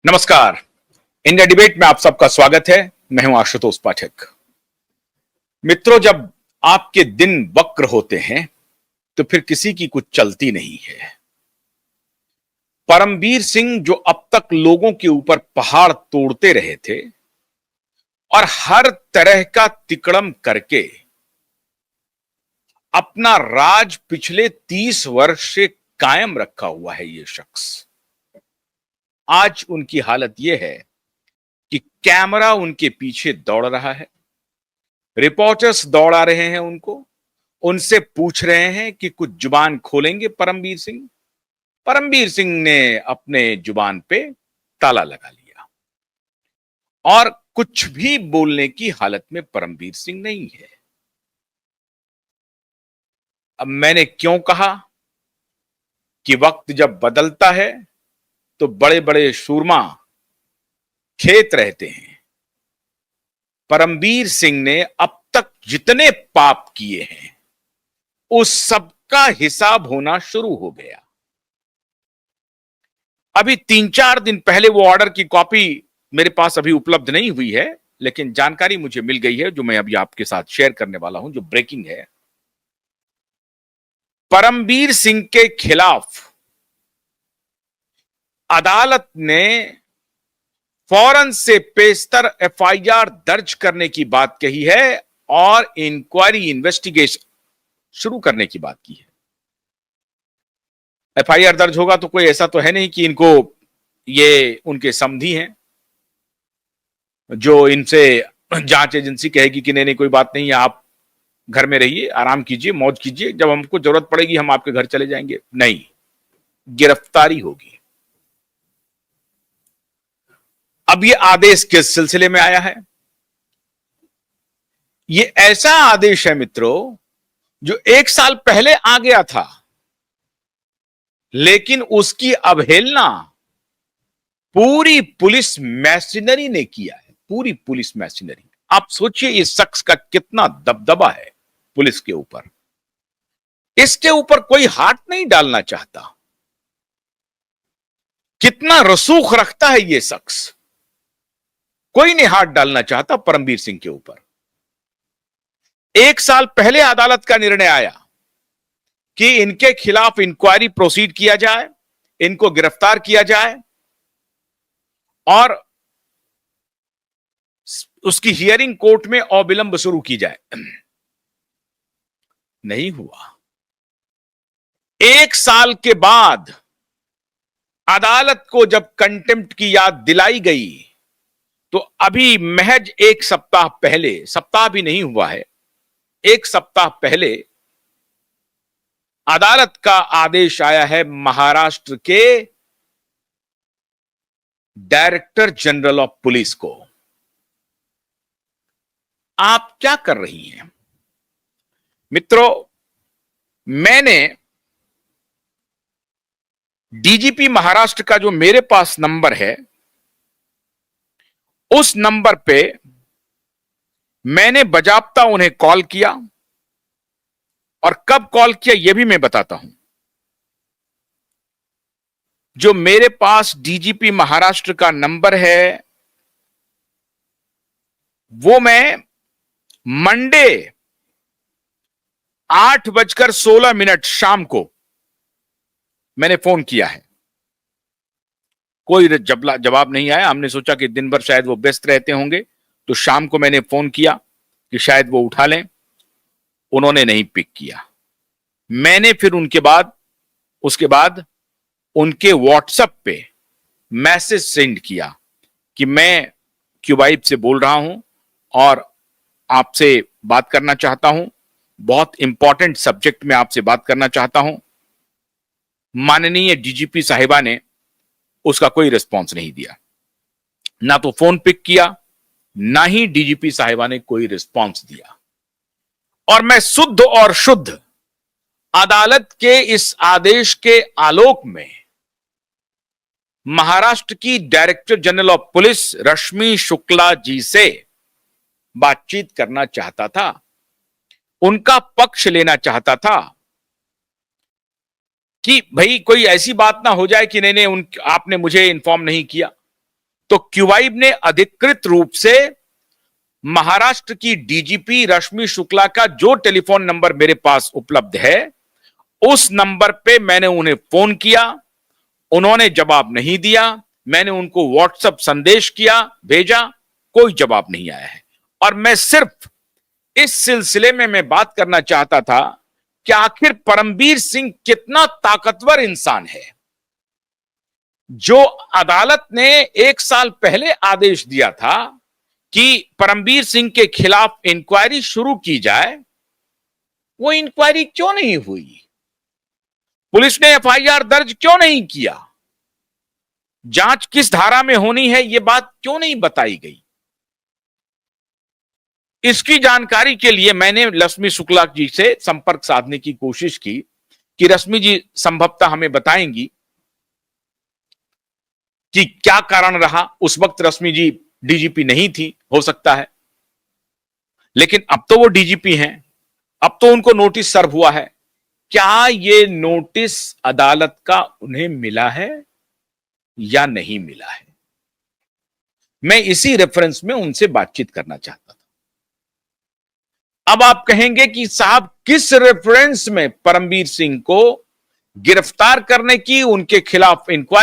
नमस्कार। India debate में आप सबका स्वागत है। मैं हूं आशुतोष पाठक। मित्रों, जब आपके दिन वक्र होते हैं तो फिर किसी की कुछ चलती नहीं है। परमवीर सिंह जो अब तक लोगों के ऊपर पहाड़ तोड़ते रहे थे और हर तरह का तिकड़म करके अपना राज पिछले 30 वर्ष से कायम रखा हुआ है, ये शख्स आज उनकी हालत यह है कि कैमरा उनके पीछे दौड़ रहा है, रिपोर्टर्स दौड़ा रहे हैं उनको, उनसे पूछ रहे हैं कि कुछ जुबान खोलेंगे परमवीर सिंह। परमवीर सिंह ने अपने जुबान पे ताला लगा लिया और कुछ भी बोलने की हालत में परमवीर सिंह नहीं है। अब मैंने क्यों कहा कि वक्त जब बदलता है तो बड़े बड़े सूरमा खेत रहते हैं। परमवीर सिंह ने अब तक जितने पाप किए हैं उस सब का हिसाब होना शुरू हो गया। अभी 3-4 दिन पहले वो ऑर्डर की कॉपी मेरे पास अभी उपलब्ध नहीं हुई है, लेकिन जानकारी मुझे मिल गई है जो मैं अभी आपके साथ शेयर करने वाला हूं, जो ब्रेकिंग है। परमवीर सिंह के खिलाफ अदालत ने फौरन से पेशतर एफआईआर दर्ज करने की बात कही है और इंक्वायरी इन्वेस्टिगेशन शुरू करने की बात की है। एफआईआर दर्ज होगा तो कोई ऐसा तो है नहीं कि इनको ये उनके समधी हैं जो इनसे जांच एजेंसी कहेगी कि नहीं कोई बात नहीं है, आप घर में रहिए, आराम कीजिए, मौज कीजिए, जब हमको जरूरत पड़ेगी हम आपके घर चले जाएंगे। नहीं, गिरफ्तारी होगी। अब ये आदेश किस सिलसिले में आया है? ये ऐसा आदेश है मित्रों जो 1 साल पहले आ गया था, लेकिन उसकी अवहेलना पूरी पुलिस मैशिनरी ने किया है। पूरी पुलिस मैशिनरी। आप सोचिए इस शख्स का कितना दबदबा है पुलिस के ऊपर। इसके ऊपर कोई हाथ नहीं डालना चाहता। कितना रसूख रखता है ये शख्स। कोई नहीं हाथ डालना चाहता परमवीर सिंह के ऊपर। 1 साल पहले अदालत का निर्णय आया कि इनके खिलाफ इंक्वायरी प्रोसीड किया जाए, इनको गिरफ्तार किया जाए और उसकी हियरिंग कोर्ट में अविलंब शुरू की जाए। नहीं हुआ। 1 साल के बाद अदालत को जब कंटेम्प्ट की याद दिलाई गई तो अभी महज 1 सप्ताह पहले, सप्ताह भी नहीं हुआ है, 1 सप्ताह पहले अदालत का आदेश आया है महाराष्ट्र के डायरेक्टर जनरल ऑफ पुलिस को। आप क्या कर रही हैं मित्रों? मैंने डीजीपी महाराष्ट्र का जो मेरे पास नंबर है, उस नंबर पे मैंने बजाबता उन्हें कॉल किया और कब कॉल किया यह भी मैं बताता हूं। जो मेरे पास डीजीपी महाराष्ट्र का नंबर है वो मैं मंडे 8:16 शाम को मैंने फोन किया है। कोई जवाब नहीं आया। हमने सोचा कि दिन भर शायद वो व्यस्त रहते होंगे, तो शाम को मैंने फोन किया कि शायद वो उठा लें। उन्होंने नहीं पिक किया। मैंने फिर उसके बाद उनके व्हाट्सएप पे मैसेज सेंड किया कि मैं क्यूबाइब से बोल रहा हूं और आपसे बात करना चाहता हूं, बहुत इंपॉर्टेंट सब्जेक्ट में आपसे बात करना चाहता हूं। माननीय डीजीपी साहिबा ने उसका कोई रिस्पॉन्स नहीं दिया, ना तो फोन पिक किया, ना ही डीजीपी साहिबा ने कोई रिस्पॉन्स दिया। और मैं शुद्ध और शुद्ध अदालत के इस आदेश के आलोक में महाराष्ट्र की डायरेक्टर जनरल ऑफ पुलिस रश्मि शुक्ला जी से बातचीत करना चाहता था, उनका पक्ष लेना चाहता था कि भाई कोई ऐसी बात ना हो जाए कि नहीं आपने मुझे इन्फॉर्म नहीं किया। तो क्यूबाइब ने अधिकृत रूप से महाराष्ट्र की डीजीपी रश्मि शुक्ला का जो टेलीफोन नंबर मेरे पास उपलब्ध है, उस नंबर पे मैंने उन्हें फोन किया, उन्होंने जवाब नहीं दिया। मैंने उनको व्हाट्सएप संदेश किया, भेजा, कोई जवाब नहीं आया है। और मैं सिर्फ इस सिलसिले में मैं बात करना चाहता था कि आखिर परमबीर सिंह कितना ताकतवर इंसान है, जो अदालत ने 1 साल पहले आदेश दिया था कि परमबीर सिंह के खिलाफ इंक्वायरी शुरू की जाए, वो इंक्वायरी क्यों नहीं हुई? पुलिस ने एफआईआर दर्ज क्यों नहीं किया? जांच किस धारा में होनी है, यह बात क्यों नहीं बताई गई? इसकी जानकारी के लिए मैंने रश्मि शुक्ला जी से संपर्क साधने की कोशिश की कि रश्मि जी संभवतः हमें बताएंगी कि क्या कारण रहा। उस वक्त रश्मि जी डीजीपी नहीं थी, हो सकता है, लेकिन अब तो वो डीजीपी हैं, अब तो उनको नोटिस सर्व हुआ है। क्या ये नोटिस अदालत का उन्हें मिला है या नहीं मिला है? मैं इसी रेफरेंस में उनसे बातचीत करना चाहता था। अब आप कहेंगे कि साहब किस रेफरेंस में परमबीर सिंह को गिरफ्तार करने की, उनके खिलाफ इंक्वायरी